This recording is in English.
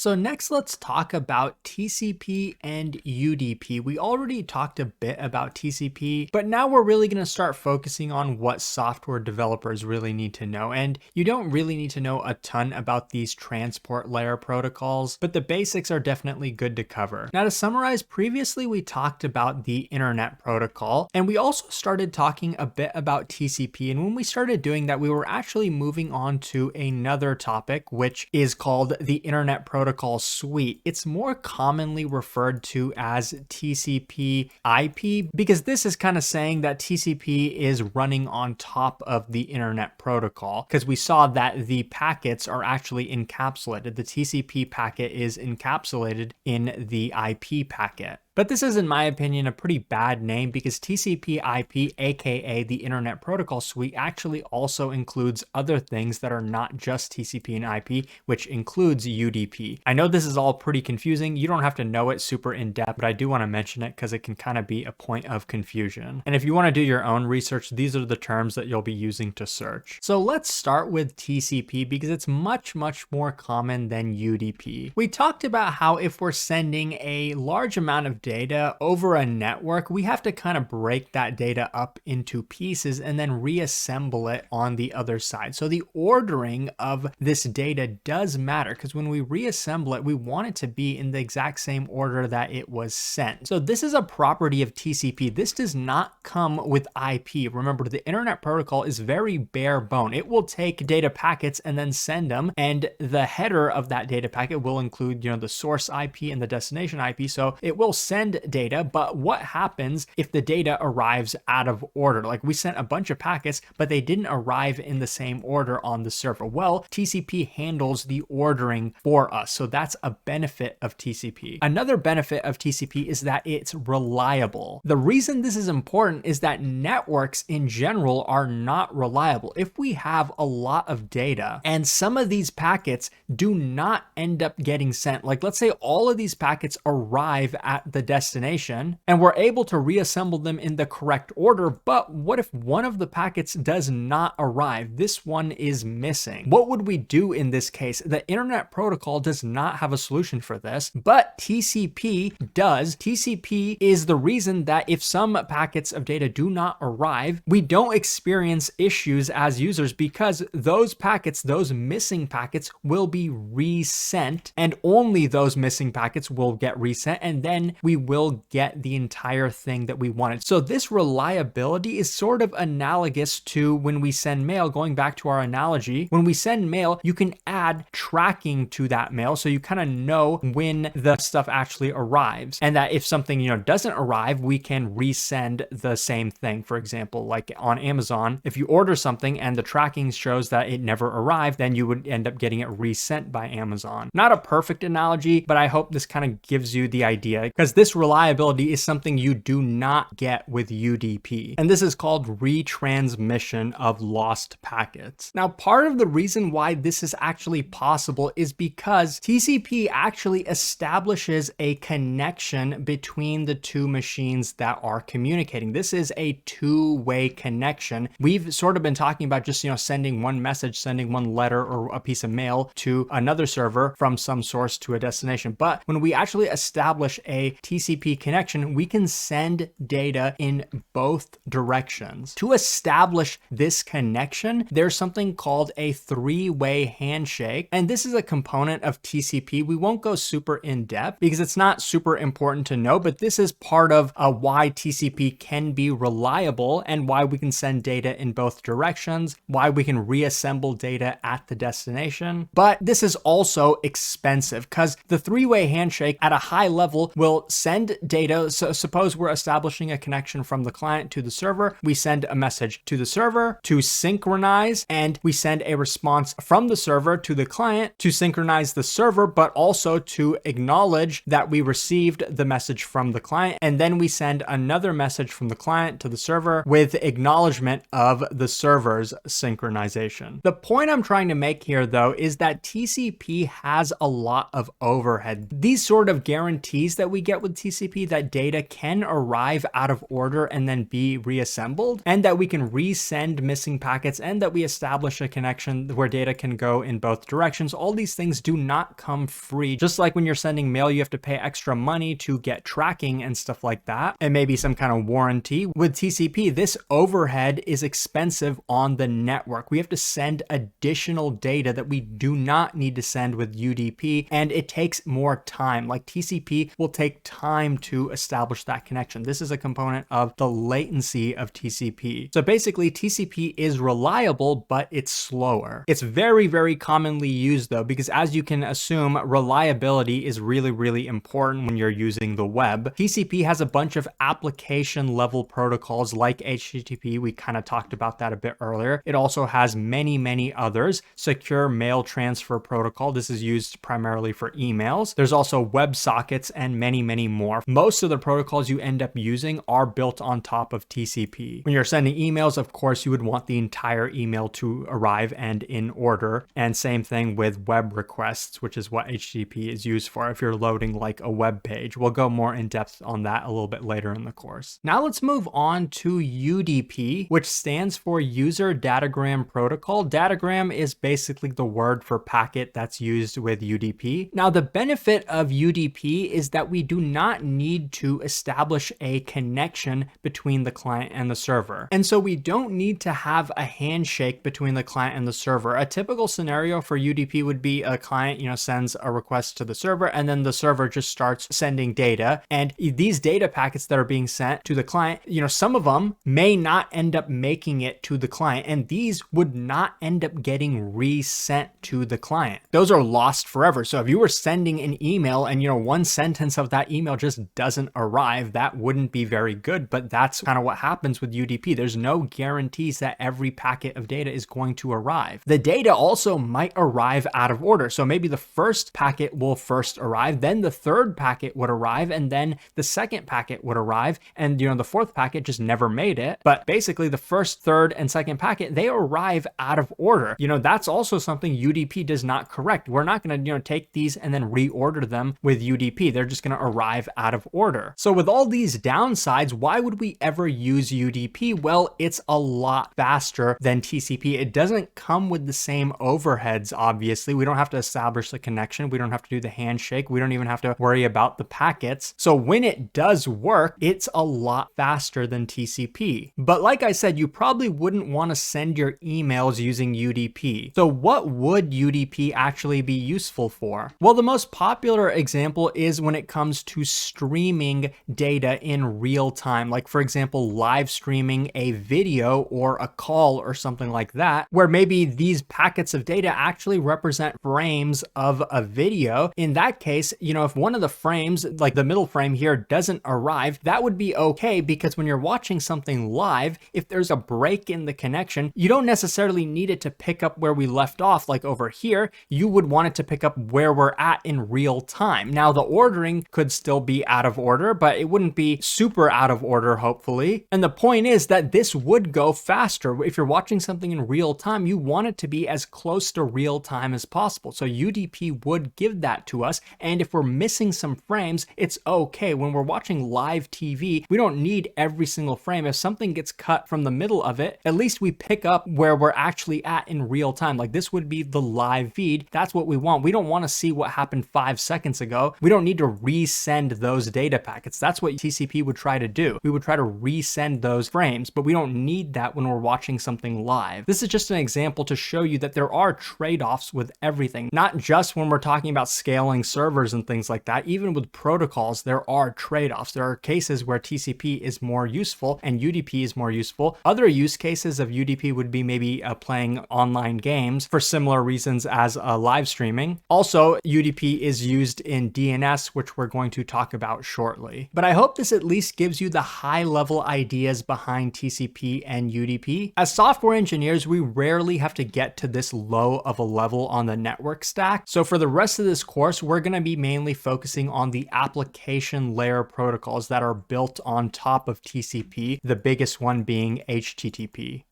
So next, let's talk about TCP and UDP. We already talked a bit about TCP, but now we're really going to start focusing on what software developers really need to know. And you don't really need to know a ton about these transport layer protocols, but the basics are definitely good to cover. Now, to summarize, previously we talked about the Internet Protocol, and we also started talking a bit about TCP. And when we started doing that, we were actually moving on to another topic, which is called the Internet Protocol Suite. It's more commonly referred to as TCP IP because this is kind of saying that TCP is running on top of the Internet Protocol, because we saw that the packets are actually encapsulated. The TCP packet is encapsulated in the IP packet. But this is, in my opinion, a pretty bad name because TCP IP, aka the Internet Protocol Suite, actually also includes other things that are not just TCP and IP, which includes UDP. I know this is all pretty confusing. You don't have to know it super in depth, but I do want to mention it because it can kind of be a point of confusion. And if you want to do your own research, these are the terms that you'll be using to search. So let's start with TCP because it's much more common than UDP. We talked about how if we're sending a large amount of data over a network, we have to kind of break that data up into pieces and then reassemble it on the other side. So the ordering of this data does matter because when we reassemble it, we want it to be in the exact same order that it was sent. So this is a property of TCP. This does not come with IP. Remember, the Internet Protocol is very bare bone. It will take data packets and then send them, and the header of that data packet will include, the source IP and the destination IP. So it will send data, but what happens if the data arrives out of order? Like, we sent a bunch of packets, but they didn't arrive in the same order on the server. Well, TCP handles the ordering for us. So that's a benefit of TCP. Another benefit of TCP is that it's reliable. The reason this is important is that networks in general are not reliable. If we have a lot of data and some of these packets do not end up getting sent, like let's say all of these packets arrive at the destination and we're able to reassemble them in the correct order, but what if one of the packets does not arrive? This one is missing. What would we do in this case? The Internet Protocol does not have a solution for this, but TCP does. TCP is the reason that if some packets of data do not arrive, we don't experience issues as users because those packets, those missing packets, will be resent, and only those missing packets will get resent, and then we will get the entire thing that we wanted. So this reliability is sort of analogous to when we send mail. Going back to our analogy, when we send mail, you can add tracking to that mail so you kind of know when the stuff actually arrives, and that if something doesn't arrive, we can resend the same thing. For example, like on Amazon, if you order something and the tracking shows that it never arrived, then you would end up getting it resent by Amazon. Not a perfect analogy, but I hope this kind of gives you the idea, because this reliability is something you do not get with UDP. And this is called retransmission of lost packets. Now, part of the reason why this is actually possible is because TCP actually establishes a connection between the two machines that are communicating. This is a two-way connection. We've sort of been talking about just, sending one message, sending one letter or a piece of mail to another server from some source to a destination. But when we actually establish a TCP connection, we can send data in both directions. To establish this connection, there's something called a three-way handshake, and this is a component of TCP. We won't go super in depth because it's not super important to know, but this is part of why TCP can be reliable and why we can send data in both directions, why we can reassemble data at the destination. But this is also expensive because the three-way handshake at a high level will send data. So suppose we're establishing a connection from the client to the server. We send a message to the server to synchronize, and we send a response from the server to the client to synchronize the server, but also to acknowledge that we received the message from the client. And then we send another message from the client to the server with acknowledgement of the server's synchronization. The point I'm trying to make here, though, is that TCP has a lot of overhead. These sort of guarantees that we get with with TCP that data can arrive out of order and then be reassembled, and that we can resend missing packets, and that we establish a connection where data can go in both directions. All these things do not come free. Just like when you're sending mail, you have to pay extra money to get tracking and stuff like that, and maybe some kind of warranty. With TCP, this overhead is expensive on the network. We have to send additional data that we do not need to send with UDP, and it takes more time. Like TCP will take time to establish that connection. This is a component of the latency of TCP. So basically, TCP is reliable, but it's slower. It's very, very commonly used though, because as you can assume, reliability is really, really important when you're using the web. TCP has a bunch of application level protocols like HTTP. We kind of talked about that a bit earlier. It also has many, many others. Secure mail transfer protocol. This is used primarily for emails. There's also WebSockets and many, many more. Most of the protocols you end up using are built on top of TCP. When you're sending emails, of course, you would want the entire email to arrive and in order. And same thing with web requests, which is what HTTP is used for if you're loading like a web page. We'll go more in depth on that a little bit later in the course. Now let's move on to UDP, which stands for User Datagram Protocol. Datagram is basically the word for packet that's used with UDP. Now the benefit of UDP is that we do not need to establish a connection between the client and the server. And so we don't need to have a handshake between the client and the server. A typical scenario for UDP would be a client, sends a request to the server, and then the server just starts sending data. And these data packets that are being sent to the client, some of them may not end up making it to the client, and these would not end up getting resent to the client. Those are lost forever. So if you were sending an email and one sentence of that email just doesn't arrive, that wouldn't be very good. But that's kind of what happens with UDP. There's no guarantees that every packet of data is going to arrive. The data also might arrive out of order. So maybe the first packet will first arrive, then the third packet would arrive, and then the second packet would arrive, and the fourth packet just never made it. But basically the first, third, and second packet, they arrive out of order. That's also something UDP does not correct. We're not going to take these and then reorder them with UDP. They're just going to arrive out of order. So with all these downsides, why would we ever use UDP? Well, it's a lot faster than TCP. It doesn't come with the same overheads, obviously. We don't have to establish the connection. We don't have to do the handshake. We don't even have to worry about the packets. So when it does work, it's a lot faster than TCP. But like I said, you probably wouldn't want to send your emails using UDP. So what would UDP actually be useful for? Well, the most popular example is when it comes to streaming data in real time. Like for example, live streaming a video or a call or something like that, where maybe these packets of data actually represent frames of a video. In that case, if one of the frames, like the middle frame here, doesn't arrive, that would be okay, because when you're watching something live, if there's a break in the connection, you don't necessarily need it to pick up where we left off. Like over here, you would want it to pick up where we're at in real time. Now the ordering could still be out of order, but it wouldn't be super out of order, hopefully. And the point is that this would go faster. If you're watching something in real time, you want it to be as close to real time as possible. So UDP would give that to us. And if we're missing some frames, it's okay. When we're watching live TV, we don't need every single frame. If something gets cut from the middle of it, at least we pick up where we're actually at in real time. Like this would be the live feed. That's what we want. We don't want to see what happened 5 seconds ago. We don't need to resend those data packets. That's what TCP would try to do. We would try to resend those frames, but we don't need that when we're watching something live. This is just an example to show you that there are trade-offs with everything, not just when we're talking about scaling servers and things like that. Even with protocols, there are trade-offs. There are cases where TCP is more useful and UDP is more useful. Other use cases of UDP would be maybe playing online games for similar reasons as live streaming. Also, UDP is used in DNS, which we're going to talk about shortly. But I hope this at least gives you the high-level ideas behind TCP and UDP. As software engineers, we rarely have to get to this low of a level on the network stack. So for the rest of this course, we're going to be mainly focusing on the application layer protocols that are built on top of TCP, the biggest one being HTTP.